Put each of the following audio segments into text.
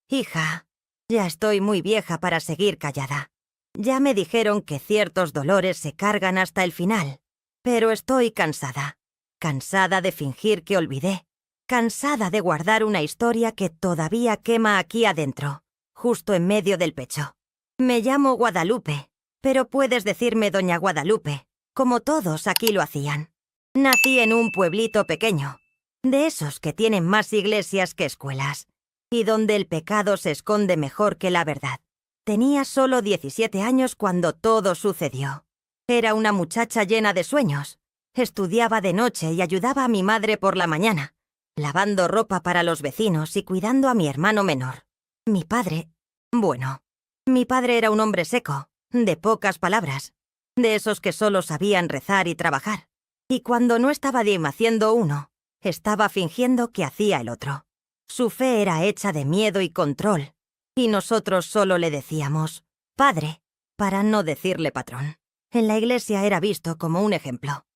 Hija, ya estoy muy vieja para seguir callada. Ya me dijeron que ciertos dolores se cargan hasta el final, pero estoy cansada. Cansada de fingir que olvidé. Cansada de guardar una historia que todavía quema aquí adentro, justo en medio del pecho. Me llamo Guadalupe, pero puedes decirme Doña Guadalupe, como todos aquí lo hacían. Nací en un pueblito pequeño, de esos que tienen más iglesias que escuelas, y donde el pecado se esconde mejor que la verdad. Tenía solo 17 años cuando todo sucedió. Era una muchacha llena de sueños. Estudiaba de noche y ayudaba a mi madre por la mañana, lavando ropa para los vecinos y cuidando a mi hermano menor. Mi padre era un hombre seco, de pocas palabras, de esos que solo sabían rezar y trabajar. Y cuando no estaba haciendo uno, estaba fingiendo que hacía el otro. Su fe era hecha de miedo y control, y nosotros solo le decíamos «Padre», para no decirle patrón. En la iglesia era visto como un ejemplo.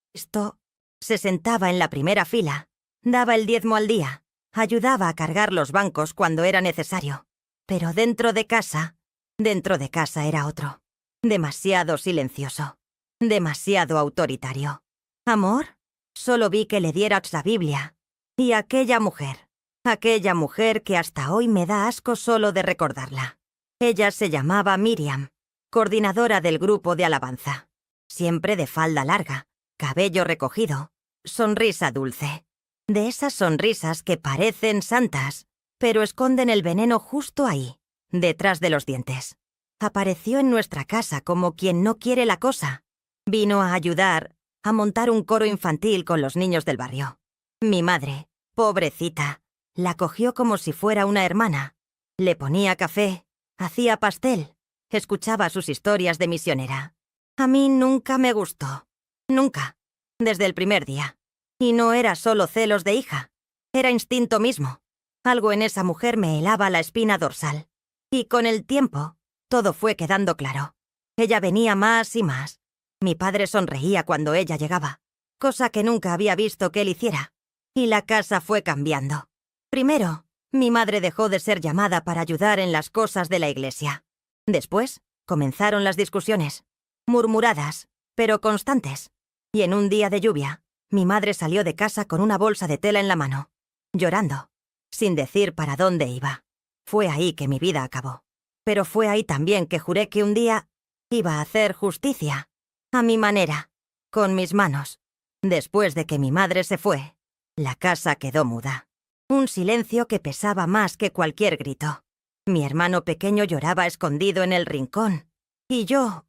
Se sentaba en la primera fila, daba el diezmo al día, ayudaba a cargar los bancos cuando era necesario. Pero dentro de casa era otro. Demasiado silencioso, demasiado autoritario. ¿Amor? Solo vi que le dieras la Biblia. Y aquella mujer que hasta hoy me da asco solo de recordarla. Ella se llamaba Miriam, coordinadora del grupo de alabanza. Siempre de falda larga, cabello recogido, sonrisa dulce. De esas sonrisas que parecen santas, pero esconden el veneno justo ahí, detrás de los dientes. Apareció en nuestra casa como quien no quiere la cosa. Vino a ayudar a montar un coro infantil con los niños del barrio. Mi madre, pobrecita, la cogió como si fuera una hermana. Le ponía café, hacía pastel, escuchaba sus historias de misionera. A mí nunca me gustó. Nunca. Desde el primer día. Y no era solo celos de hija. Era instinto mismo. Algo en esa mujer me helaba la espina dorsal. Y con el tiempo, todo fue quedando claro. Ella venía más y más. Mi padre sonreía cuando ella llegaba, cosa que nunca había visto que él hiciera. Y la casa fue cambiando. Primero, mi madre dejó de ser llamada para ayudar en las cosas de la iglesia. Después, comenzaron las discusiones. Murmuradas, pero constantes. Y en un día de lluvia, mi madre salió de casa con una bolsa de tela en la mano, llorando, sin decir para dónde iba. Fue ahí que mi vida acabó. Pero fue ahí también que juré que un día iba a hacer justicia, a mi manera, con mis manos. Después de que mi madre se fue, la casa quedó muda. Un silencio que pesaba más que cualquier grito. Mi hermano pequeño lloraba escondido en el rincón, y yo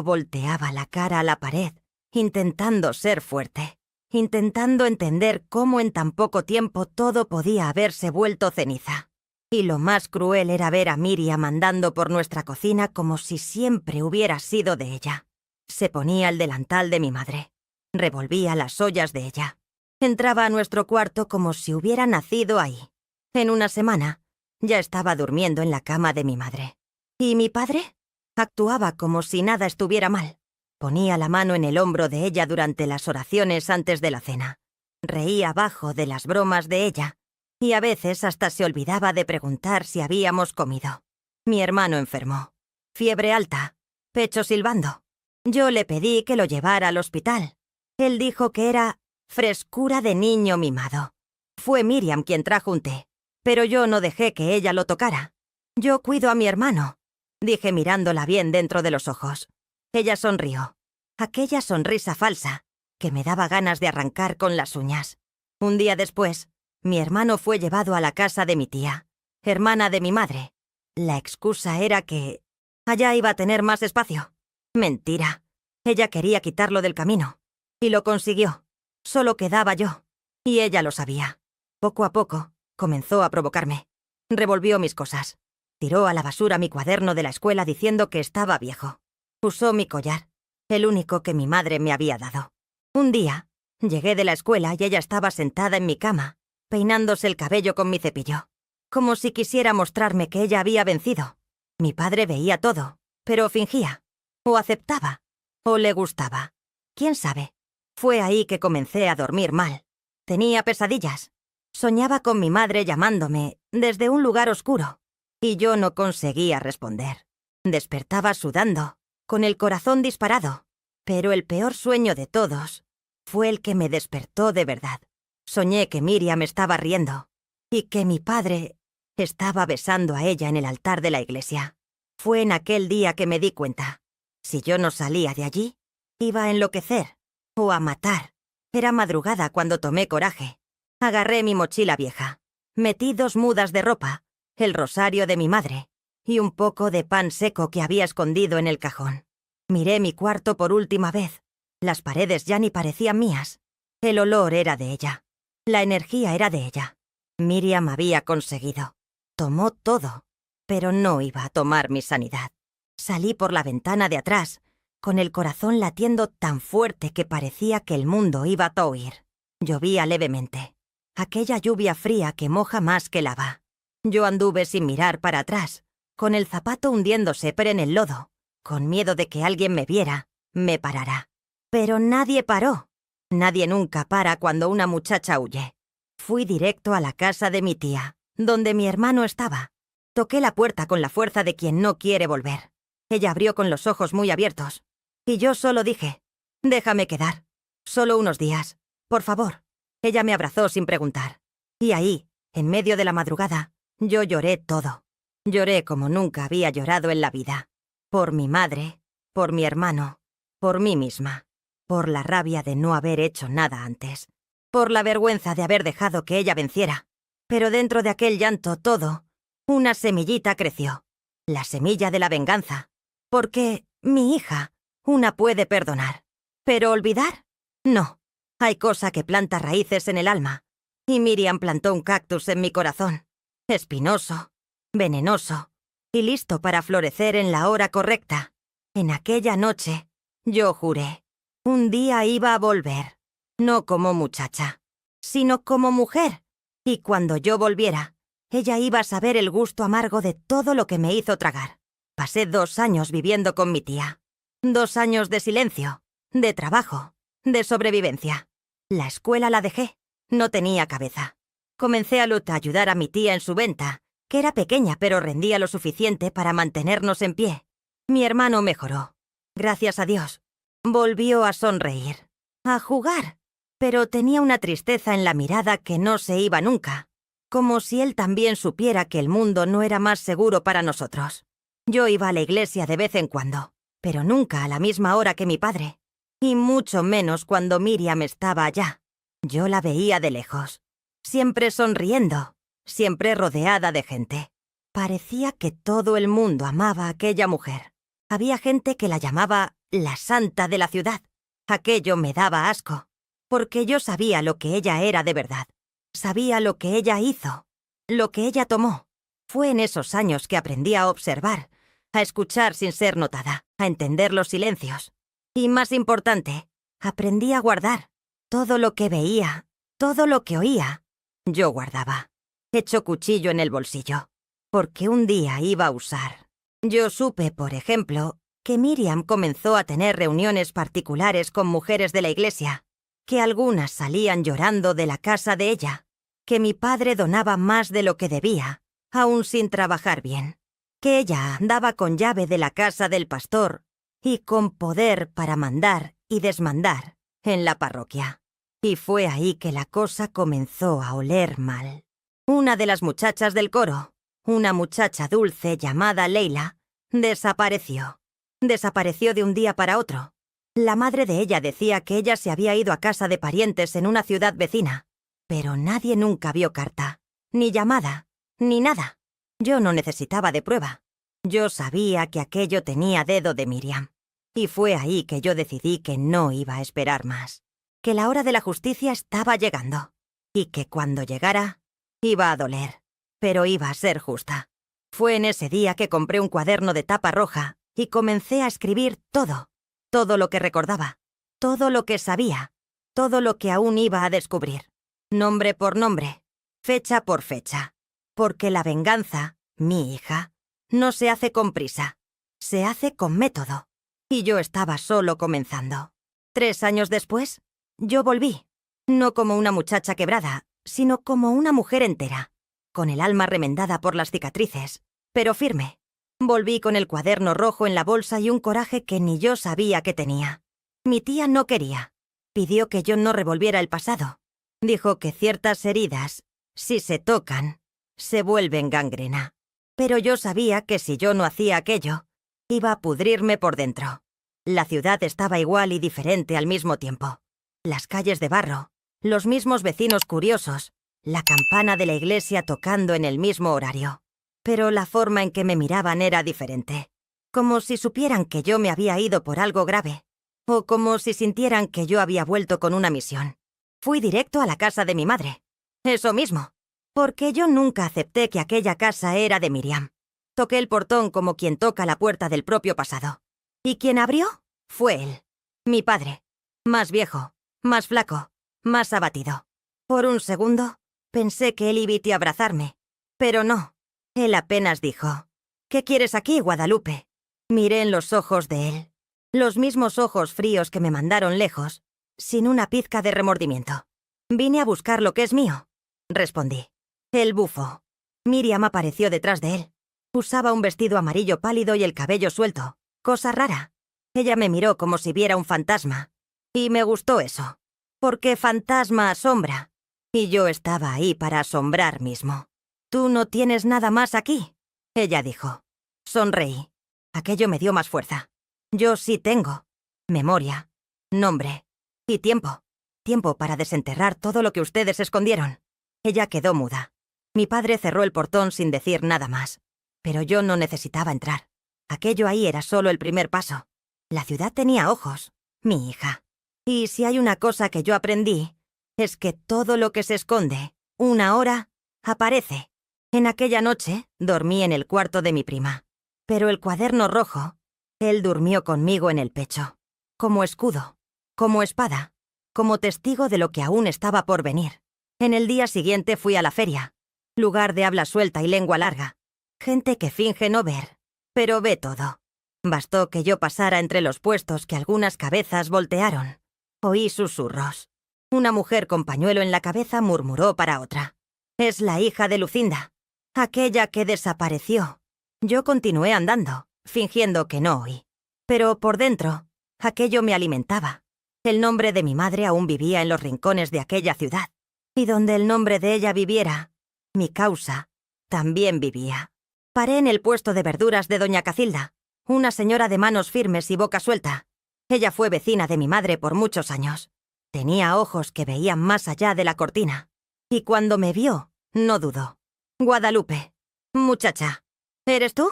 volteaba la cara a la pared, intentando ser fuerte, intentando entender cómo en tan poco tiempo todo podía haberse vuelto ceniza. Y lo más cruel era ver a Miriam andando por nuestra cocina como si siempre hubiera sido de ella. Se ponía el delantal de mi madre, revolvía las ollas de ella. Entraba a nuestro cuarto como si hubiera nacido ahí. En una semana, ya estaba durmiendo en la cama de mi madre. ¿Y mi padre? Actuaba como si nada estuviera mal. Ponía la mano en el hombro de ella durante las oraciones antes de la cena. Reía bajo de las bromas de ella. Y a veces hasta se olvidaba de preguntar si habíamos comido. Mi hermano enfermó. Fiebre alta, pecho silbando. Yo le pedí que lo llevara al hospital. Él dijo que era frescura de niño mimado. Fue Miriam quien trajo un té, pero yo no dejé que ella lo tocara. Yo cuido a mi hermano, dije mirándola bien dentro de los ojos. Ella sonrió. Aquella sonrisa falsa que me daba ganas de arrancar con las uñas. Un día después, mi hermano fue llevado a la casa de mi tía, hermana de mi madre. La excusa era que allá iba a tener más espacio. Mentira. Ella quería quitarlo del camino. Y lo consiguió. Solo quedaba yo. Y ella lo sabía. Poco a poco, comenzó a provocarme. Revolvió mis cosas. Tiró a la basura mi cuaderno de la escuela diciendo que estaba viejo. Usó mi collar, el único que mi madre me había dado. Un día, llegué de la escuela y ella estaba sentada en mi cama, peinándose el cabello con mi cepillo, como si quisiera mostrarme que ella había vencido. Mi padre veía todo, pero fingía, o aceptaba, o le gustaba. ¿Quién sabe? Fue ahí que comencé a dormir mal. Tenía pesadillas. Soñaba con mi madre llamándome desde un lugar oscuro. y yo no conseguía responder. Despertaba sudando, con el corazón disparado, pero el peor sueño de todos fue el que me despertó de verdad. Soñé que Miriam estaba riendo y que mi padre estaba besando a ella en el altar de la iglesia. Fue en aquel día que me di cuenta. Si yo no salía de allí, iba a enloquecer o a matar. Era madrugada cuando tomé coraje. Agarré mi mochila vieja, metí 2 mudas de ropa, el rosario de mi madre y un poco de pan seco que había escondido en el cajón. Miré mi cuarto por última vez. Las paredes ya ni parecían mías. El olor era de ella. La energía era de ella. Miriam había conseguido. Tomó todo, pero no iba a tomar mi sanidad. Salí por la ventana de atrás, con el corazón latiendo tan fuerte que parecía que el mundo iba a toir. Llovía levemente. Aquella lluvia fría que moja más que lava. Yo anduve sin mirar para atrás, con el zapato hundiéndose pero en el lodo, con miedo de que alguien me viera, me parara. Pero nadie paró. Nadie nunca para cuando una muchacha huye. Fui directo a la casa de mi tía, donde mi hermano estaba. Toqué la puerta con la fuerza de quien no quiere volver. Ella abrió con los ojos muy abiertos. Y yo solo dije, déjame quedar. Solo unos días. Por favor. Ella me abrazó sin preguntar. Y ahí, en medio de la madrugada, yo lloré todo. Lloré como nunca había llorado en la vida. Por mi madre, por mi hermano, por mí misma. Por la rabia de no haber hecho nada antes. Por la vergüenza de haber dejado que ella venciera. Pero dentro de aquel llanto todo, una semillita creció. La semilla de la venganza. Porque, mi hija, una puede perdonar. ¿Pero olvidar? No. Hay cosa que planta raíces en el alma. Y Miriam plantó un cactus en mi corazón. Espinoso, venenoso, y listo para florecer en la hora correcta. En aquella noche, yo juré. Un día iba a volver. No como muchacha, sino como mujer. Y cuando yo volviera, ella iba a saber el gusto amargo de todo lo que me hizo tragar. Pasé 2 años viviendo con mi tía. 2 años de silencio, de trabajo, de sobrevivencia. La escuela la dejé. No tenía cabeza. Comencé a ayudar a mi tía en su venta, que era pequeña pero rendía lo suficiente para mantenernos en pie. Mi hermano mejoró. Gracias a Dios. Volvió a sonreír, a jugar, pero tenía una tristeza en la mirada que no se iba nunca, como si él también supiera que el mundo no era más seguro para nosotros. Yo iba a la iglesia de vez en cuando, pero nunca a la misma hora que mi padre, y mucho menos cuando Miriam estaba allá. Yo la veía de lejos, siempre sonriendo, siempre rodeada de gente. Parecía que todo el mundo amaba a aquella mujer. Había gente que la llamaba la santa de la ciudad. Aquello me daba asco, porque yo sabía lo que ella era de verdad. Sabía lo que ella hizo, lo que ella tomó. Fue en esos años que aprendí a observar, a escuchar sin ser notada, a entender los silencios. Y más importante, aprendí a guardar. Todo lo que veía, todo lo que oía, yo guardaba, hecho cuchillo en el bolsillo, porque un día iba a usar. Yo supe, por ejemplo, que Miriam comenzó a tener reuniones particulares con mujeres de la iglesia, que algunas salían llorando de la casa de ella, que mi padre donaba más de lo que debía, aún sin trabajar bien, que ella andaba con llave de la casa del pastor y con poder para mandar y desmandar en la parroquia. Y fue ahí que la cosa comenzó a oler mal. Una de las muchachas del coro, una muchacha dulce llamada Leila, desapareció. Desapareció de un día para otro. La madre de ella decía que ella se había ido a casa de parientes en una ciudad vecina, pero nadie nunca vio carta, ni llamada, ni nada. Yo no necesitaba de prueba. Yo sabía que aquello tenía dedo de Miriam. Y fue ahí que yo decidí que no iba a esperar más, que la hora de la justicia estaba llegando, y que cuando llegara, iba a doler, pero iba a ser justa. Fue en ese día que compré un cuaderno de tapa roja y comencé a escribir todo, todo lo que recordaba, todo lo que sabía, todo lo que aún iba a descubrir, nombre por nombre, fecha por fecha, porque la venganza, mi hija, no se hace con prisa, se hace con método. Y yo estaba solo comenzando. 3 años después, yo volví, no como una muchacha quebrada, sino como una mujer entera, con el alma remendada por las cicatrices, pero firme. Volví con el cuaderno rojo en la bolsa y un coraje que ni yo sabía que tenía. Mi tía no quería. Pidió que yo no revolviera el pasado. Dijo que ciertas heridas, si se tocan, se vuelven gangrena. Pero yo sabía que si yo no hacía aquello, iba a pudrirme por dentro. La ciudad estaba igual y diferente al mismo tiempo. Las calles de barro, los mismos vecinos curiosos, la campana de la iglesia tocando en el mismo horario. Pero la forma en que me miraban era diferente. Como si supieran que yo me había ido por algo grave. O como si sintieran que yo había vuelto con una misión. Fui directo a la casa de mi madre. Eso mismo. Porque yo nunca acepté que aquella casa era de Miriam. Toqué el portón como quien toca la puerta del propio pasado. ¿Y quien abrió? Fue él. Mi padre. Más viejo, más flaco, más abatido. Por un segundo, pensé que él iba a abrazarme. Pero no. Él apenas dijo: «¿Qué quieres aquí, Guadalupe?» Miré en los ojos de él. Los mismos ojos fríos que me mandaron lejos, sin una pizca de remordimiento. «Vine a buscar lo que es mío», respondí. El bufo. Miriam apareció detrás de él. Usaba un vestido amarillo pálido y el cabello suelto. Cosa rara. Ella me miró como si viera un fantasma. Y me gustó eso. Porque fantasma asombra. Y yo estaba ahí para asombrar mismo. «¿Tú no tienes nada más aquí?», ella dijo. Sonreí. Aquello me dio más fuerza. Yo sí tengo. Memoria. Nombre. Y tiempo. Tiempo para desenterrar todo lo que ustedes escondieron. Ella quedó muda. Mi padre cerró el portón sin decir nada más. Pero yo no necesitaba entrar. Aquello ahí era solo el primer paso. La ciudad tenía ojos. Mi hija. Y si hay una cosa que yo aprendí, es que todo lo que se esconde, una hora, aparece. En aquella noche dormí en el cuarto de mi prima. Pero el cuaderno rojo, él durmió conmigo en el pecho. Como escudo, como espada, como testigo de lo que aún estaba por venir. En el día siguiente fui a la feria. Lugar de habla suelta y lengua larga. Gente que finge no ver, pero ve todo. Bastó que yo pasara entre los puestos que algunas cabezas voltearon. Oí susurros. Una mujer con pañuelo en la cabeza murmuró para otra: «Es la hija de Lucinda, aquella que desapareció». Yo continué andando, fingiendo que no oí. Pero por dentro, aquello me alimentaba. El nombre de mi madre aún vivía en los rincones de aquella ciudad. Y donde el nombre de ella viviera, mi causa también vivía. Paré en el puesto de verduras de doña Cacilda, una señora de manos firmes y boca suelta. Ella fue vecina de mi madre por muchos años. Tenía ojos que veían más allá de la cortina. Y cuando me vio, no dudó. «Guadalupe, muchacha, ¿eres tú?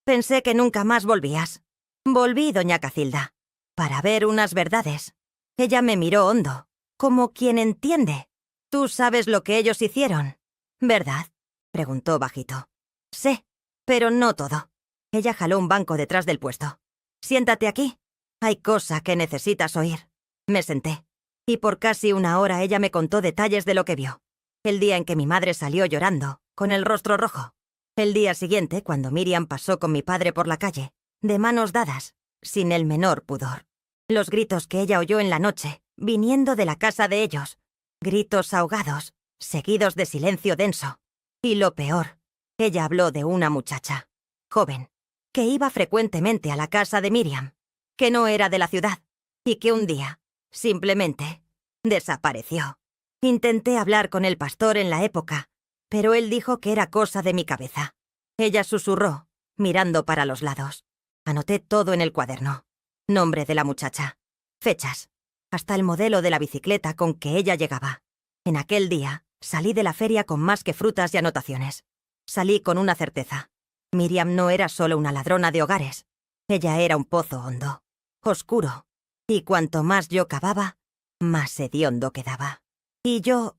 Pensé que nunca más volvías». Volví, doña Cacilda, para ver unas verdades. Ella me miró hondo, como quien entiende. «Tú sabes lo que ellos hicieron, ¿verdad?», preguntó bajito. «Sé, pero no todo». Ella jaló un banco detrás del puesto. «Siéntate aquí. Hay cosa que necesitas oír». Me senté. Y por casi una hora ella me contó detalles de lo que vio. El día en que mi madre salió llorando, con el rostro rojo. El día siguiente, cuando Miriam pasó con mi padre por la calle, de manos dadas, sin el menor pudor. Los gritos que ella oyó en la noche, viniendo de la casa de ellos. Gritos ahogados, seguidos de silencio denso. Y lo peor, ella habló de una muchacha, joven, que iba frecuentemente a la casa de Miriam, que no era de la ciudad, y que un día, simplemente, desapareció. Intenté hablar con el pastor en la época, pero él dijo que era cosa de mi cabeza. Ella susurró, mirando para los lados. Anoté todo en el cuaderno. Nombre de la muchacha, fechas, hasta el modelo de la bicicleta con que ella llegaba. En aquel día, salí de la feria con más que frutas y anotaciones. Salí con una certeza. Miriam no era solo una ladrona de hogares. Ella era un pozo hondo, oscuro. Y cuanto más yo cavaba, más hediondo quedaba. Y yo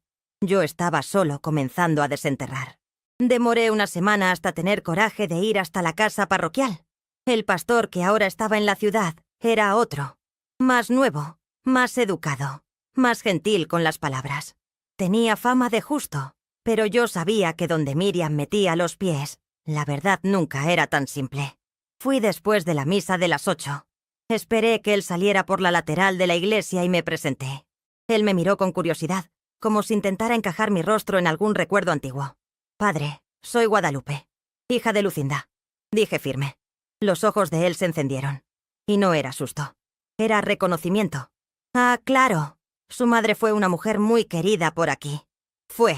estaba solo comenzando a desenterrar. Demoré una semana hasta tener coraje de ir hasta la casa parroquial. El pastor que ahora estaba en la ciudad era otro, más nuevo, más educado, más gentil con las palabras. Tenía fama de justo, pero yo sabía que donde Miriam metía los pies, la verdad nunca era tan simple. Fui después de la misa de las 8. Esperé que él saliera por la lateral de la iglesia y me presenté. Él me miró con curiosidad, como si intentara encajar mi rostro en algún recuerdo antiguo. «Padre, soy Guadalupe, hija de Lucinda». dije firme. Los ojos de él se encendieron. Y no era susto. Era reconocimiento. Ah, claro. Su madre fue una mujer muy querida por aquí. Fue.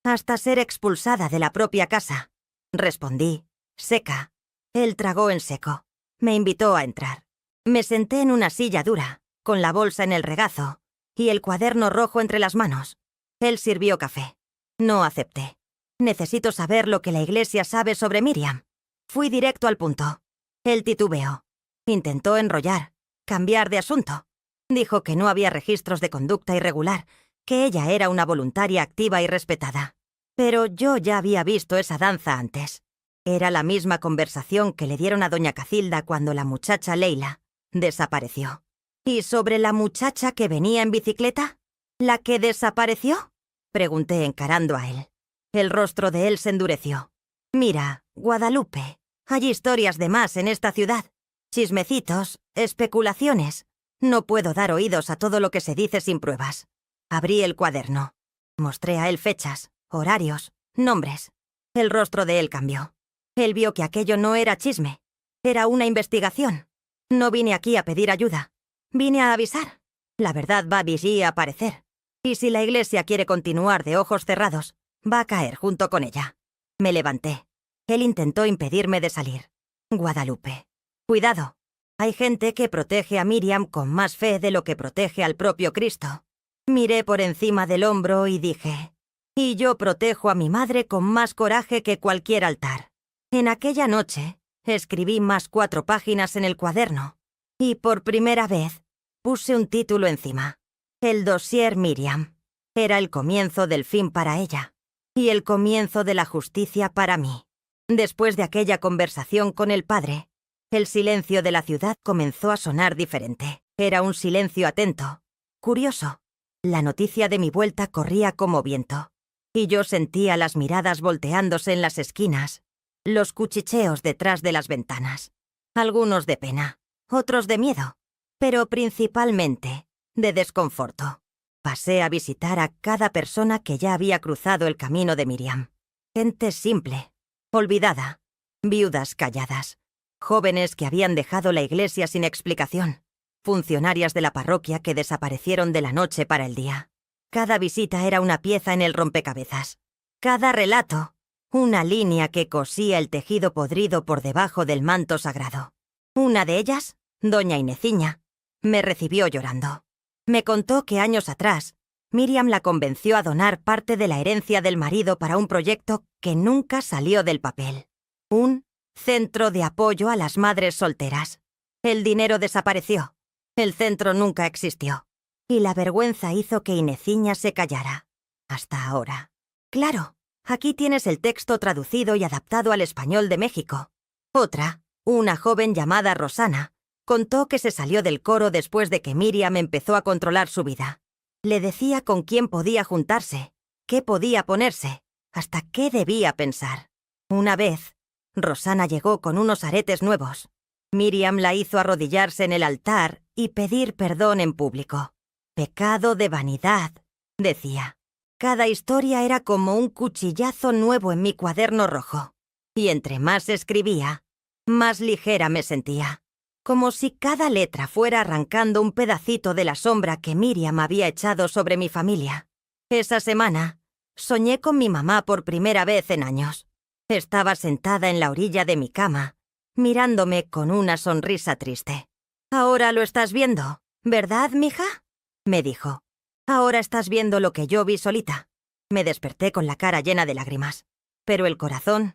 Hasta ser expulsada de la propia casa. Respondí, seca. Él tragó en seco. Me invitó a entrar. Me senté en una silla dura, con la bolsa en el regazo y el cuaderno rojo entre las manos. Él sirvió café. No acepté. Necesito saber lo que la iglesia sabe sobre Miriam. Fui directo al punto. Él titubeó. Intentó enrollar, cambiar de asunto. Dijo que no había registros de conducta irregular, que ella era una voluntaria activa y respetada. Pero yo ya había visto esa danza antes. Era la misma conversación que le dieron a doña Cacilda cuando la muchacha Leila desapareció. ¿Y sobre la muchacha que venía en bicicleta? ¿La que desapareció? Pregunté encarando a él. El rostro de él se endureció. Mira, Guadalupe, hay historias de más en esta ciudad. Chismecitos, especulaciones. No puedo dar oídos a todo lo que se dice sin pruebas. Abrí el cuaderno. Mostré a él fechas, horarios, nombres. El rostro de él cambió. Él vio que aquello no era chisme. Era una investigación. No vine aquí a pedir ayuda. Vine a avisar. La verdad va allí a aparecer. Y si la iglesia quiere continuar de ojos cerrados, va a caer junto con ella. Me levanté. Él intentó impedirme de salir. Guadalupe. Cuidado. Hay gente que protege a Miriam con más fe de lo que protege al propio Cristo. Miré por encima del hombro y dije, y yo protejo a mi madre con más coraje que cualquier altar. En aquella noche, escribí más 4 páginas en el cuaderno, y por primera vez, puse un título encima. El dossier Miriam. Era el comienzo del fin para ella, y el comienzo de la justicia para mí. Después de aquella conversación con el padre, el silencio de la ciudad comenzó a sonar diferente. Era un silencio atento, curioso. La noticia de mi vuelta corría como viento, y yo sentía las miradas volteándose en las esquinas, los cuchicheos detrás de las ventanas. Algunos de pena, otros de miedo, pero principalmente de desconforto. Pasé a visitar a cada persona que ya había cruzado el camino de Miriam. Gente simple, olvidada, viudas calladas, jóvenes que habían dejado la iglesia sin explicación, funcionarias de la parroquia que desaparecieron de la noche para el día. Cada visita era una pieza en el rompecabezas. Cada relato, una línea que cosía el tejido podrido por debajo del manto sagrado. Una de ellas, doña Ineciña, me recibió llorando. Me contó que años atrás, Miriam la convenció a donar parte de la herencia del marido para un proyecto que nunca salió del papel. Un centro de apoyo a las madres solteras. El dinero desapareció. El centro nunca existió. Y la vergüenza hizo que Ineciña se callara. Hasta ahora. Claro, aquí tienes el texto traducido y adaptado al español de México. Otra, una joven llamada Rosana, contó que se salió del coro después de que Miriam empezó a controlar su vida. Le decía con quién podía juntarse, qué podía ponerse, hasta qué debía pensar. Una vez, Rosana llegó con unos aretes nuevos. Miriam la hizo arrodillarse en el altar y pedir perdón en público. Pecado de vanidad, decía. Cada historia era como un cuchillazo nuevo en mi cuaderno rojo. Y entre más escribía, más ligera me sentía. Como si cada letra fuera arrancando un pedacito de la sombra que Miriam había echado sobre mi familia. Esa semana, soñé con mi mamá por primera vez en años. Estaba sentada en la orilla de mi cama, mirándome con una sonrisa triste. «Ahora lo estás viendo, ¿verdad, mija?», me dijo. «Ahora estás viendo lo que yo vi solita». Me desperté con la cara llena de lágrimas. Pero el corazón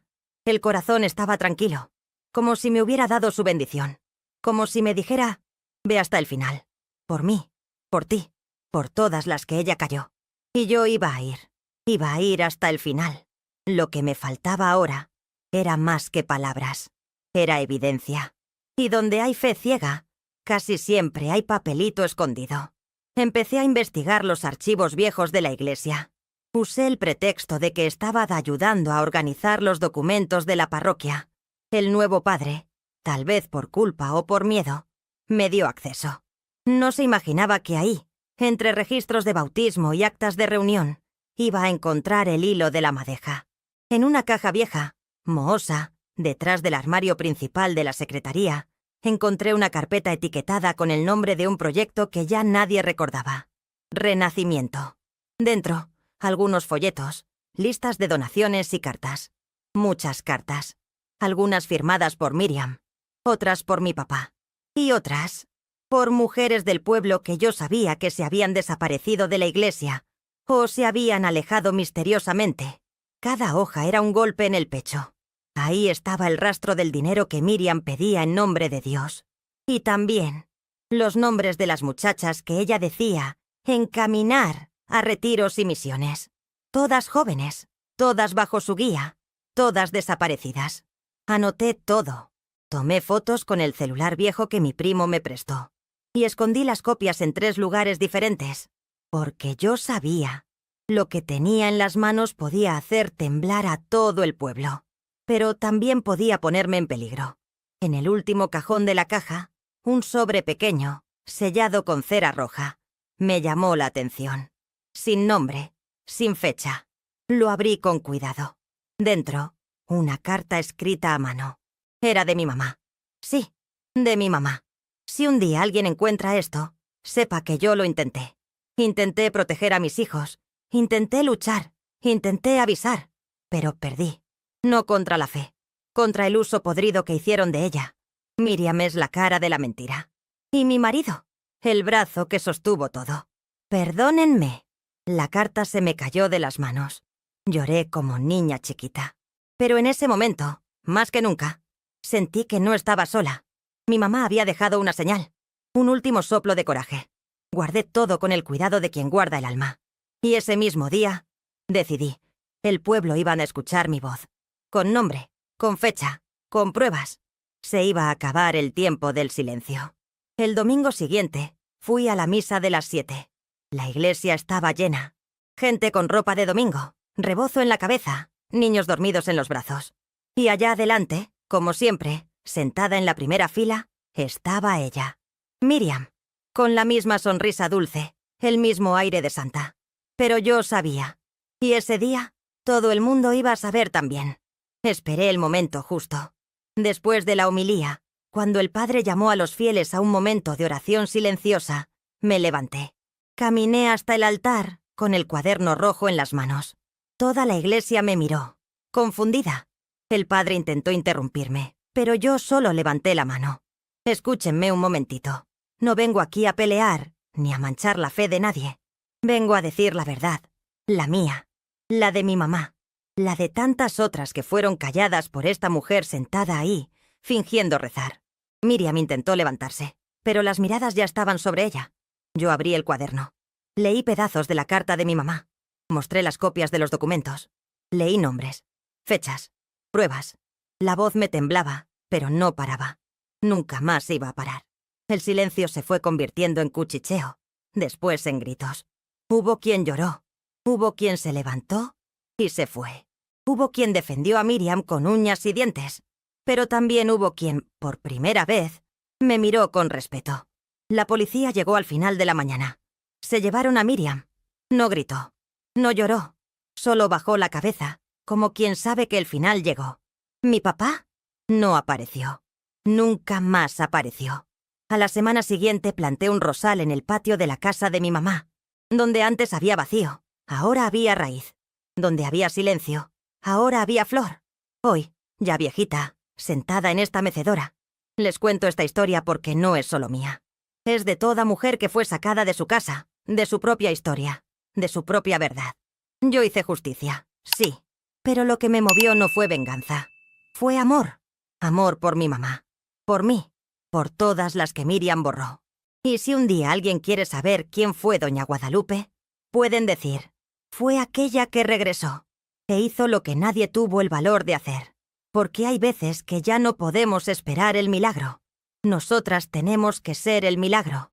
estaba tranquilo, como si me hubiera dado su bendición. Como si me dijera, ve hasta el final. Por mí, por ti, por todas las que ella cayó. Y yo iba a ir hasta el final. Lo que me faltaba ahora era más que palabras. Era evidencia. Y donde hay fe ciega, casi siempre hay papelito escondido. Empecé a investigar los archivos viejos de la iglesia. Usé el pretexto de que estaba ayudando a organizar los documentos de la parroquia. El nuevo padre, tal vez por culpa o por miedo, me dio acceso. No se imaginaba que ahí, entre registros de bautismo y actas de reunión, iba a encontrar el hilo de la madeja. En una caja vieja, mohosa, detrás del armario principal de la secretaría, encontré una carpeta etiquetada con el nombre de un proyecto que ya nadie recordaba. Renacimiento. Dentro, algunos folletos, listas de donaciones y cartas. Muchas cartas. Algunas firmadas por Miriam, otras por mi papá. Y otras por mujeres del pueblo que yo sabía que se habían desaparecido de la iglesia o se habían alejado misteriosamente. Cada hoja era un golpe en el pecho. Ahí estaba el rastro del dinero que Miriam pedía en nombre de Dios. Y también los nombres de las muchachas que ella decía encaminar a retiros y misiones. Todas jóvenes, todas bajo su guía, todas desaparecidas. Anoté todo. Tomé fotos con el celular viejo que mi primo me prestó. Y escondí las copias en 3 lugares diferentes. Porque yo sabía. Lo que tenía en las manos podía hacer temblar a todo el pueblo. Pero también podía ponerme en peligro. En el último cajón de la caja, un sobre pequeño, sellado con cera roja. Me llamó la atención. Sin nombre, sin fecha. Lo abrí con cuidado. Dentro, una carta escrita a mano. Era de mi mamá. Sí, de mi mamá. Si un día alguien encuentra esto, sepa que yo lo intenté. Intenté proteger a mis hijos. Intenté luchar. Intenté avisar. Pero perdí. No contra la fe. Contra el uso podrido que hicieron de ella. Miriam es la cara de la mentira. Y mi marido, el brazo que sostuvo todo. Perdónenme. La carta se me cayó de las manos. Lloré como niña chiquita. Pero en ese momento, más que nunca, sentí que no estaba sola. Mi mamá había dejado una señal. Un último soplo de coraje. Guardé todo con el cuidado de quien guarda el alma. Y ese mismo día, decidí. El pueblo iba a escuchar mi voz. Con nombre, con fecha, con pruebas. Se iba a acabar el tiempo del silencio. El domingo siguiente, fui a la misa de las 7. La iglesia estaba llena. Gente con ropa de domingo, rebozo en la cabeza, niños dormidos en los brazos. Y allá adelante, como siempre, sentada en la primera fila, estaba ella. Miriam, con la misma sonrisa dulce, el mismo aire de santa. Pero yo sabía. Y ese día, todo el mundo iba a saber también. Esperé el momento justo. Después de la homilía, cuando el padre llamó a los fieles a un momento de oración silenciosa, me levanté. Caminé hasta el altar, con el cuaderno rojo en las manos. Toda la iglesia me miró, confundida. El padre intentó interrumpirme, pero yo solo levanté la mano. Escúchenme un momentito. No vengo aquí a pelear, ni a manchar la fe de nadie. Vengo a decir la verdad, la mía, la de mi mamá, la de tantas otras que fueron calladas por esta mujer sentada ahí, fingiendo rezar. Miriam intentó levantarse, pero las miradas ya estaban sobre ella. Yo abrí el cuaderno. Leí pedazos de la carta de mi mamá. Mostré las copias de los documentos. Leí nombres, fechas, pruebas. La voz me temblaba, pero no paraba. Nunca más iba a parar. El silencio se fue convirtiendo en cuchicheo, después en gritos. Hubo quien lloró, hubo quien se levantó y se fue. Hubo quien defendió a Miriam con uñas y dientes, pero también hubo quien, por primera vez, me miró con respeto. La policía llegó al final de la mañana. Se llevaron a Miriam. No gritó, no lloró, solo bajó la cabeza, como quien sabe que el final llegó. Mi papá no apareció. Nunca más apareció. A la semana siguiente planté un rosal en el patio de la casa de mi mamá. Donde antes había vacío, ahora había raíz. Donde había silencio, ahora había flor. Hoy, ya viejita, sentada en esta mecedora. Les cuento esta historia porque no es solo mía. Es de toda mujer que fue sacada de su casa, de su propia historia, de su propia verdad. Yo hice justicia, sí, pero lo que me movió no fue venganza. Fue amor. Amor por mi mamá. Por mí. Por todas las que Miriam borró. Y si un día alguien quiere saber quién fue doña Guadalupe, pueden decir, fue aquella que regresó, e hizo lo que nadie tuvo el valor de hacer. Porque hay veces que ya no podemos esperar el milagro. Nosotras tenemos que ser el milagro.